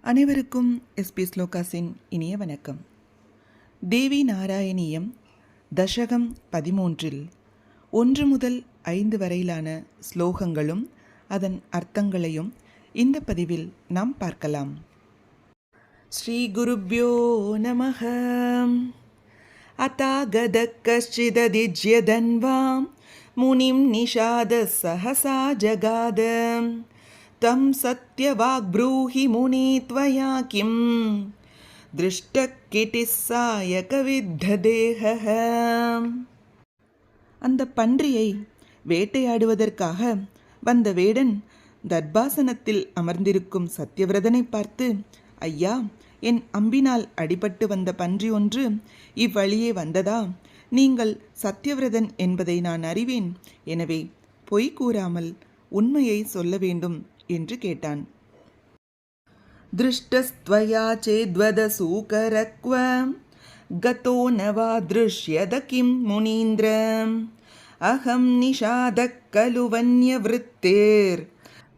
அனைவருக்கும் எஸ்பி ஸ்லோகாஸின் இனிய வணக்கம். தேவி நாராயணியம் தசகம் 13 1 முதல் 5 வரையிலான ஸ்லோகங்களும் அதன் அர்த்தங்களையும் இந்த பதிவில் நாம் பார்க்கலாம். ஸ்ரீ குருப்யோ நமஹ. அதாகத கஷ்சிததிஜ்யதன்வாம் முனிம் நிஷாத சஹசா ஜகாத தம் சத்யவாக்ப்ரூஹி முனி த்வயா கிம் திருஷ்டகிட்டிஸ்ஸாயக வித்ததேஹ. அந்த பன்றியை வேட்டையாடுவதற்காக வந்த வேடன் தர்பாசனத்தில் அமர்ந்திருக்கும் சத்யவிரதனை பார்த்து, ஐயா, என் அம்பினால் அடிபட்டு வந்த பன்றி ஒன்று இவ்வழியே வந்ததா? நீங்கள் சத்யவிரதன் என்பதை நான் அறிவேன். எனவே பொய் கூறாமல் உண்மையை சொல்ல வேண்டும் என்று கேட்டான். திருஷ்டஸ்த்வயா சேத்வத சூகரக்வ கதோ நவா திருஷ்யத கிம் முனீந்திர அஹம் நிஷாதக் கலு வன்யவ்ருத்தேர்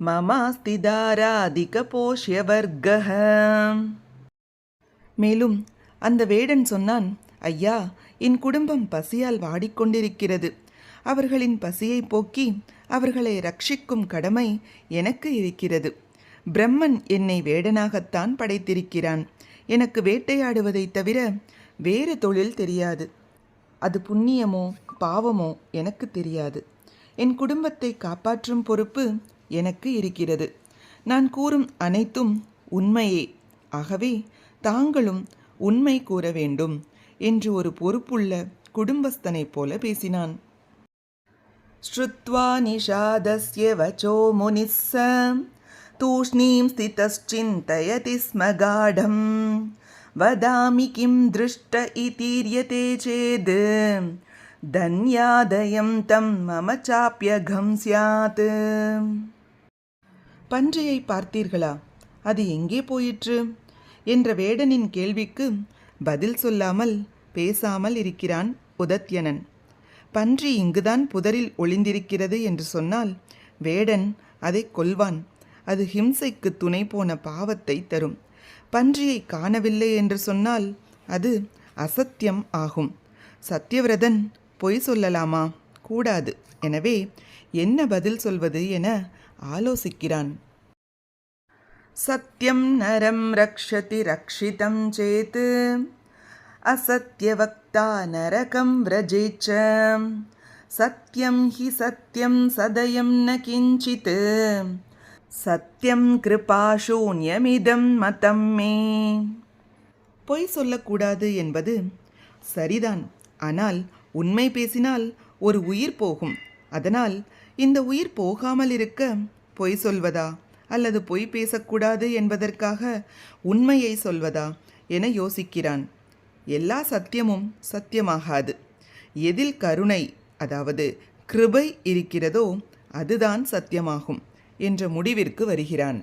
மமாஸ்தி தாராதிக போஷ்யவர்கஹ. மேலும் அந்த வேடன் சொன்னான், ஐயா, என் குடும்பம் பசியால் வாடிக்கொண்டிருக்கிறது. அவர்களின் பசியை போக்கி அவர்களை ரட்சிக்கும் கடமை எனக்கு இருக்கிறது. பிரம்மன் என்னை வேடனாகத்தான் படைத்திருக்கிறான். எனக்கு வேட்டையாடுவதை தவிர வேறு தொழில் தெரியாது. அது புண்ணியமோ பாவமோ எனக்கு தெரியாது. என் குடும்பத்தை காப்பாற்றும் பொறுப்பு எனக்கு இருக்கிறது. நான் கூறும் அனைத்தும் உண்மையே. ஆகவே தாங்களும் உண்மை கூற வேண்டும் என்று ஒரு பொறுப்புள்ள குடும்பஸ்தனைப் போல பேசினான். ஸ்ருத்வா நிஷாதஸ்ய வச்சோ முனிஸ்ஸ தூஷ்ணீம் ஸ்திதஸ்சிந்தயதி ஸ்ம காடம் வதாமி கிம் திருஷ்ட இதீர்யதே சேத் தன்யாதயம் தம் மம சாப்யகம் ஸ்யாத். பன்றியை பார்த்தீர்களா? அது எங்கே போயிற்று என்ற வேடனின் கேள்விக்கு பதில் சொல்லாமல் பேசாமல் இருக்கிறான் உதத்யனன். பன்றி இங்குதான் புதரில் ஒளிந்திருக்கிறது என்று சொன்னால் வேடன் அதை கொல்வான். அது ஹிம்சைக்கு துணை போன பாவத்தை தரும். பன்றியை காணவில்லை என்று சொன்னால் அது அசத்தியம் ஆகும். சத்யவிரதன் பொய் சொல்லலாமா? கூடாது. எனவே என்ன பதில் சொல்வது என ஆலோசிக்கிறான். சத்யம் நரம் ரக்ஷதி ரக்ஷிதம் சேத் அசத்யவக்தா நரகம் व्रजेच्च சத்யம் ஹி சத்யம் சதயம் ந கிஞ்சித் சத்யம் கிருபாசூன்யமிதம் மதம் மே. பொய் சொல்லக்கூடாது என்பது சரிதான். ஆனால் உண்மை பேசினால் ஒரு உயிர் போகும். அதனால் இந்த உயிர் போகாமல் இருக்க பொய் சொல்வதா அல்லது பொய் பேசக்கூடாது என்பதற்காக உண்மையை சொல்வதா என யோசிக்கிறான். எல்லா சத்தியமும் சத்தியமாகாது. எதில் கருணை, அதாவது கிருபை இருக்கிறதோ அதுதான் சத்தியமாகும் என்ற முடிவிற்கு வருகிறான்.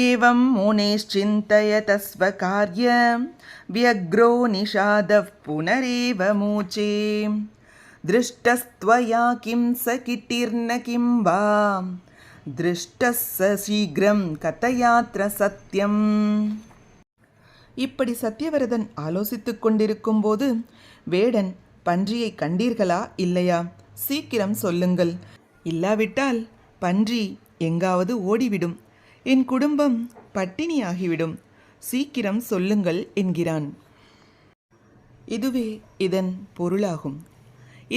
ஏவம் முனேஷ்சிந்தயத ஸ்வகார்ய வியக்ரோ நிஷாதவ் புனரேவ மூச்சே திருஷ்டஸ்த்வயா கிம் ச கிட்டிர்ன கிம் வா திருஷ்டஸ்ஸ சீக்ரம் கதயாத்ர சத்யம். இப்படி சத்யவிரதன் ஆலோசித்துக் கொண்டிருக்கும் போது வேடன், பன்றியை கண்டீர்களா இல்லையா? சீக்கிரம் சொல்லுங்கள். இல்லாவிட்டால் பன்றி எங்காவது ஓடிவிடும். என் குடும்பம் பட்டினியாகிவிடும். சீக்கிரம் சொல்லுங்கள் என்கிறான். இதுவே இதன் பொருளாகும்.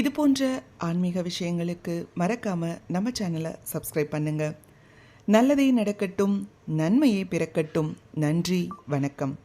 இது போன்ற ஆன்மீக விஷயங்களுக்கு மறக்காம நம்ம சேனலை சப்ஸ்கிரைப் பண்ணுங்க. நல்லதே நடக்கட்டும், நன்மையே பிறக்கட்டும். நன்றி, வணக்கம்.